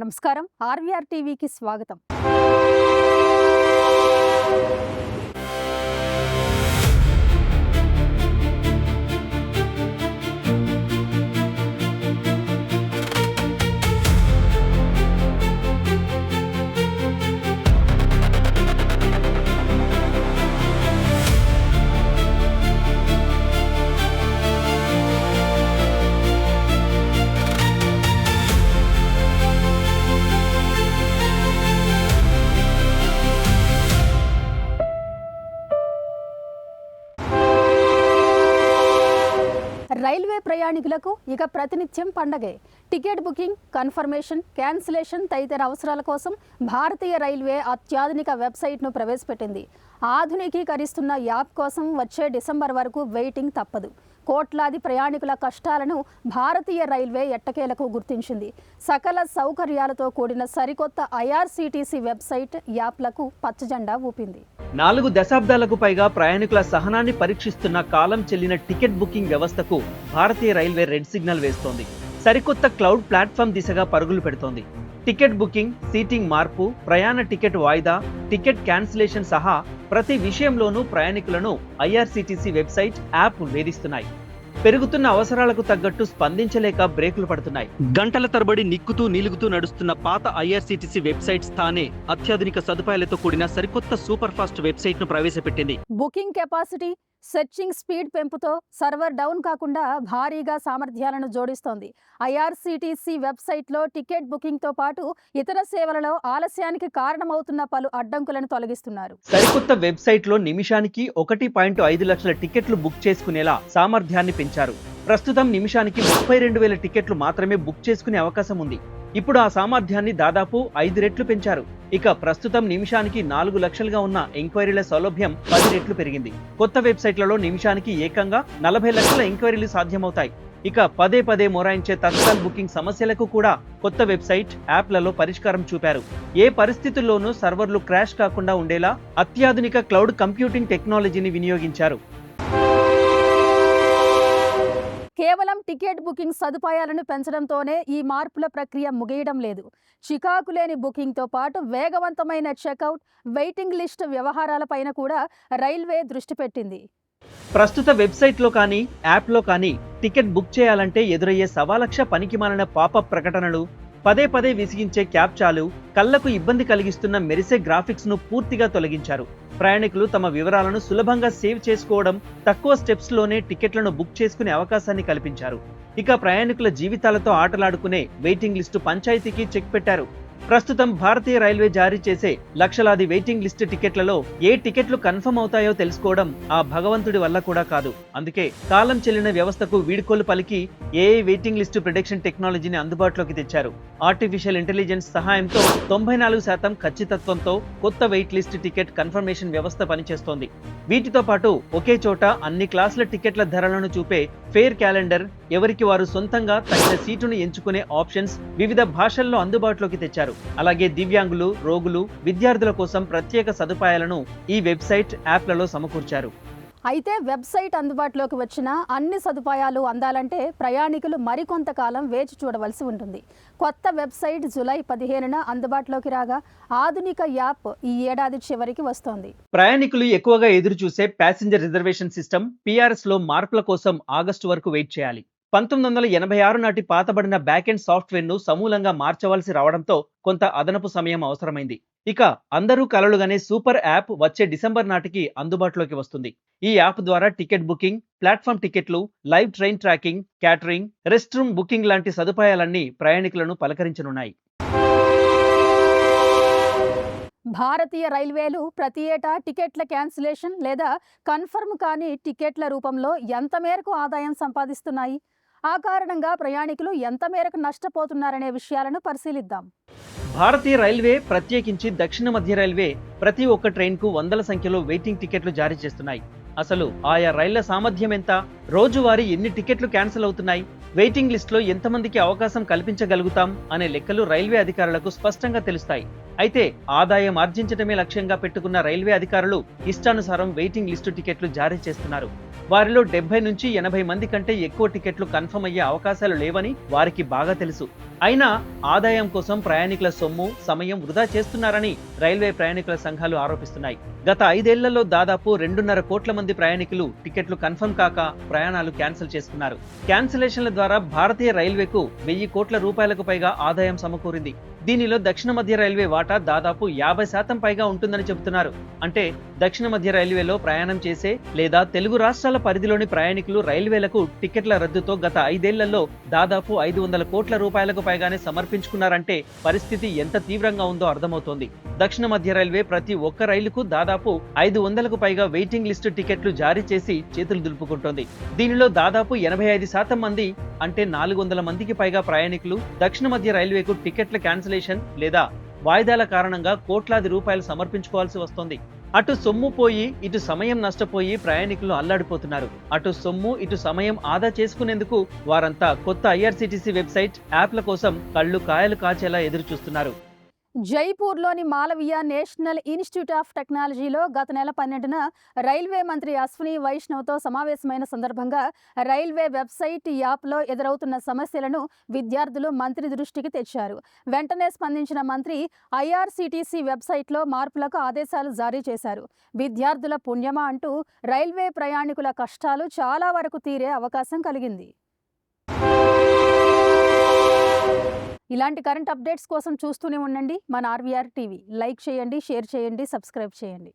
నమస్కారం. ఆర్వీఆర్ టీవీకి స్వాగతం. రైల్వే ప్రయాణికులకు ఇక ప్రతినిత్యం పండగే. టికెట్ బుకింగ్, కన్ఫర్మేషన్, క్యాన్సిలేషన్ తదితర అవసరాల కోసం భారతీయ రైల్వే అత్యాధునిక వెబ్సైట్ను ప్రవేశపెట్టింది. ఆధునికీకరిస్తున్న యాప్ కోసం వచ్చే డిసెంబర్ వరకు వెయిటింగ్ తప్పదు. కోట్లాది ప్రయాణికుల కష్టాలను భారతీయ రైల్వే ఎట్టకేలకు గుర్తించింది. సకల సౌకర్యాలతో కూడిన సరికొత్త ఐఆర్సీటీసీ వెబ్సైట్ యాప్లకు పచ్చజెండా ఊపింది. 4 దశాబ్దాలకు పైగా ప్రయాణికుల సహనాన్ని పరీక్షిస్తున్న కాలం చెల్లిన టికెట్ బుకింగ్ వ్యవస్థకు భారతీయ రైల్వే రెడ్ సిగ్నల్ వేస్తోంది. సరికొత్త క్లౌడ్ ప్లాట్ఫామ్ దిశగా పరుగులు పెడుతోంది. టికెట్ బుకింగ్, సీటింగ్ మార్పు, ప్రయాణ టికెట్ వాయిదా, టికెట్ క్యాన్సిలేషన్ సహా ప్రతి విషయంలోనూ ప్రయాణికులను ఐఆర్సీటీసీ వెబ్సైట్, యాప్ వేధిస్తున్నాయి. పెరుగుతున్న అవసరాలకు తగ్గట్టు స్పందించలేక బ్రేకులు పడుతున్నాయి. గంటల తరబడి నిక్కుతూ నిలుగుతూ నడుస్తున్న పాత ఐఆర్సీటీసీ వెబ్సైట్ స్థానే అత్యాధునిక సదుపాయాలతో కూడిన సరికొత్త సూపర్ ఫాస్ట్ వెబ్సైట్ ను ప్రవేశపెట్టింది. బుకింగ్ కెపాసిటీ, సెర్చింగ్ స్పీడ్ పెంపుతో సర్వర్ డౌన్ కాకుండా భారీగా సామర్థ్యాలను జోడిస్తోంది. ఐఆర్సీటీసీ వెబ్సైట్లో టికెట్ బుకింగ్తో పాటు ఇతర సేవలలో ఆలస్యానికి కారణమవుతున్న పలు అడ్డంకులను తొలగిస్తున్నారు. సరికొత్త వెబ్సైట్లో నిమిషానికి 1.5 లక్షల టికెట్లు బుక్ చేసుకునేలా సామర్థ్యాన్ని పెంచారు. ప్రస్తుతం నిమిషానికి 32,000 టికెట్లు మాత్రమే బుక్ చేసుకునే అవకాశం ఉంది. ఇప్పుడు ఆ సామర్థ్యాన్ని దాదాపు 5 రెట్లు పెంచారు. ఇక ప్రస్తుతం నిమిషానికి 4 లక్షలుగా ఉన్న ఎంక్వైరీల సౌలభ్యం 10 రెట్లు పెరిగింది. కొత్త వెబ్సైట్లలో నిమిషానికి ఏకంగా 40 లక్షల ఎంక్వైరీలు సాధ్యమవుతాయి. ఇక పదే పదే మొరాయించే తత్కాల్ బుకింగ్ సమస్యలకు కూడా కొత్త వెబ్సైట్, యాప్లలో పరిష్కారం చూపారు. ఏ పరిస్థితుల్లోనూ సర్వర్లు క్రాష్ కాకుండా ఉండేలా అత్యాధునిక క్లౌడ్ కంప్యూటింగ్ టెక్నాలజీని వినియోగించారు. కేవలం టికెట్ బుకింగ్ సదుపాయాలను పెంచడంతోనే ఈ మార్పుల ప్రక్రియ ముగియడం లేదు. చికాకు లేని బుకింగ్తో పాటు వేగవంతమైన చెక్అవుట్, వెయిటింగ్ లిస్ట్ వ్యవహారాలపైన కూడా రైల్వే దృష్టి పెట్టింది. ప్రస్తుత వెబ్సైట్లో కానీ, యాప్లో కానీ టికెట్ బుక్ చేయాలంటే ఎదురయ్యే సవాలక్ష పనికిమాలిన పాపప్ ప్రకటనలు, పదే పదే విసిగించే క్యాప్చాలు, కళ్లకు ఇబ్బంది కలిగిస్తున్న మెరిసే గ్రాఫిక్స్ ను పూర్తిగా తొలగించారు. ప్రయాణికులు తమ వివరాలను సులభంగా సేవ్ చేసుకోవడం, తక్కువ స్టెప్స్ లోనే టికెట్లను బుక్ చేసుకునే అవకాశాన్ని కల్పించారు. ఇక ప్రయాణికుల జీవితాలతో ఆటలాడుకునే వెయిటింగ్ లిస్టు పంచాయతీకి చెక్ పెట్టారు. ప్రస్తుతం భారతీయ రైల్వే జారీ చేసే లక్షలాది వెయిటింగ్ లిస్ట్ టికెట్లలో ఏ టికెట్లు కన్ఫర్మ్ అవుతాయో తెలుసుకోవడం ఆ భగవంతుడి వల్ల కూడా కాదు. అందుకే కాలం చెల్లిన వ్యవస్థకు వీడ్కోలు పలికి ఏఐ వెయిటింగ్ లిస్టు ప్రిడిక్షన్ టెక్నాలజీని అందుబాటులోకి తెచ్చారు. ఆర్టిఫిషియల్ ఇంటెలిజెన్స్ సహాయంతో 94% ఖచ్చితత్వంతో కొత్త వెయిట్ లిస్ట్ టికెట్ కన్ఫర్మేషన్ వ్యవస్థ పనిచేస్తోంది. వీటితో పాటు ఒకే చోట అన్ని క్లాసుల టికెట్ల ధరలను చూపే ఫేర్ క్యాలెండర్, ఎవరికి వారు సొంతంగా తగిన సీటును ఎంచుకునే ఆప్షన్స్ వివిధ భాషల్లో అందుబాటులోకి తెచ్చారు. అలాగే దివ్యాంగులు, రోగులు, విద్యార్థుల కోసం ప్రత్యేక సదుపాయాలను ఈ వెబ్సైట్, యాప్లలో సమకూర్చారు. అయితే వెబ్సైట్ అందుబాటులోకి వచ్చిన అన్ని సదుపాయాలు అందాలంటే ప్రయాణికులు మరికొంతకాలం వేచి చూడవలసి ఉంటుంది. కొత్త వెబ్సైట్ జూలై 15న అందుబాటులోకి రాగా ఆధునిక యాప్ ఈ ఏడాది చివరికి వస్తోంది. ప్రయాణికులు ఎక్కువగా ఎదురు చూసే ప్యాసింజర్ రిజర్వేషన్ సిస్టమ్ PRS లో మార్పుల కోసం ఆగస్టు వరకు వెయిట్ చేయాలి. 1986 నాటి పాతబడిన బ్యాక్ ఎండ్ సాఫ్ట్వేర్ ను సమూలంగా మార్చవలసి రావడంతో కొంత అదనపు సమయం అవసరమైంది. ఇక అందరూ కలలుగానే సూపర్ యాప్ వచ్చే డిసెంబర్ నాటికి అందుబాటులోకి వస్తుంది. ఈ యాప్ ద్వారా టికెట్ బుకింగ్, ప్లాట్ఫామ్ టికెట్లు, live train tracking, catering, rest room booking లాంటి సదుపాయాలన్నీ ప్రయాణికులను పలకరించనున్నాయి. భారతీయ రైల్వేలు ప్రతి ఏటా టికెట్ల క్యాన్సిలేషన్ లేదా కన్ఫర్మ్ కాని టికెట్ల రూపంలో ఎంత మేరకు ఆదాయం సంపాదిస్తున్నాయి, ఆ కారణంగా ప్రయాణికులు ఎంత మేరకు నష్టపోతున్నారనే విషయాలను పరిశీలిద్దాం. భారతీయ రైల్వే, ప్రత్యేకించి దక్షిణ మధ్య రైల్వే ప్రతి ఒక్క ట్రైన్కు వందల సంఖ్యలో వెయిటింగ్ టికెట్లు జారీ చేస్తున్నాయి. అసలు ఆయా రైళ్ల సామర్థ్యం ఎంత, రోజువారీ ఎన్ని టికెట్లు క్యాన్సిల్ అవుతున్నాయి, వెయిటింగ్ లిస్ట్లో ఎంతమందికి అవకాశం కల్పించగలుగుతాం అనే లెక్కలు రైల్వే అధికారులకు స్పష్టంగా తెలుస్తాయి. అయితే ఆదాయం ఆర్జించడమే లక్ష్యంగా పెట్టుకున్న రైల్వే అధికారులు ఇష్టానుసారం వెయిటింగ్ లిస్టు టికెట్లు జారీ చేస్తున్నారు. వారిలో 70 నుంచి 80 మంది కంటే ఎక్కువ టికెట్లు కన్ఫర్మ్ అయ్యే అవకాశాలు లేవని వారికి బాగా తెలుసు. అయినా ఆదాయం కోసం ప్రయాణికుల సొమ్ము సమయం వృధా చేస్తున్నారని రైల్వే ప్రయాణికుల సంఘాలు ఆరోపిస్తున్నాయి. గత 5 ఏళ్లలో దాదాపు 2.5 కోట్ల మంది ప్రయాణికులు టికెట్లు కన్ఫర్మ్ కాక ప్రయాణాలు క్యాన్సిల్ చేసుకున్నారు. క్యాన్సిలేషన్ల ద్వారా భారతీయ రైల్వేకు 1000 కోట్ల రూపాయలకు పైగా ఆదాయం సమకూరింది. దీనిలో దక్షిణ మధ్య రైల్వే వాటా దాదాపు 50% పైగా ఉంటుందని చెబుతున్నారు. అంటే దక్షిణ మధ్య రైల్వేలో ప్రయాణం చేసే లేదా తెలుగు రాష్ట్రాల పరిధిలోని ప్రయాణికులు రైల్వేలకు టికెట్ల రద్దుతో గత 5 ఏళ్లలో దాదాపు 500 కోట్ల రూపాయలకు పైగానే సమర్పించుకున్నారంటే పరిస్థితి ఎంత తీవ్రంగా ఉందో అర్థమవుతోంది. దక్షిణ మధ్య రైల్వే ప్రతి ఒక్క రైలుకు దాదాపు 500కు పైగా వెయిటింగ్ లిస్టు టికెట్లు జారీ చేసి చేతులు దులుపుకుంటోంది. దీనిలో దాదాపు 85% మంది అంటే 400 మందికి పైగా ప్రయాణికులు దక్షిణ మధ్య రైల్వేకు టికెట్ల క్యాన్సిలేషన్ లేదా వాయిదాల కారణంగా కోట్లాది రూపాయలు సమర్పించుకోవాల్సి వస్తోంది. అటు సొమ్ము పోయి ఇటు సమయం నష్టపోయి ప్రయాణికులు అల్లాడిపోతున్నారు. అటు సొమ్ము ఇటు సమయం ఆదా చేసుకునేందుకు వారంతా కొత్త ఐఆర్సీటీసీ వెబ్సైట్ యాప్ల కోసం కళ్ళు కాయలు కాచేలా ఎదురు చూస్తున్నారు. జైపూర్లోని మాలవీయ నేషనల్ ఇన్స్టిట్యూట్ ఆఫ్ టెక్నాలజీలో గత నెల 12న రైల్వే మంత్రి అశ్విని వైష్ణవ్తో సమావేశమైన సందర్భంగా రైల్వే వెబ్సైట్ యాప్లో ఎదురవుతున్న సమస్యలను విద్యార్థులు మంత్రి దృష్టికి తెచ్చారు. వెంటనే స్పందించిన మంత్రి ఐఆర్సీటీసీ వెబ్సైట్లో మార్పులకు ఆదేశాలు జారీ చేశారు. విద్యార్థుల పుణ్యమా అంటూ రైల్వే ప్రయాణికుల కష్టాలు చాలా వరకు తీరే అవకాశం కలిగింది. ఇలాంటి కరెంట్ అప్డేట్స్ కోసం చూస్తూనే ఉండండి మన ఆర్వీఆర్ టీవీ. లైక్ చేయండి, షేర్ చేయండి, సబ్స్క్రైబ్ చేయండి.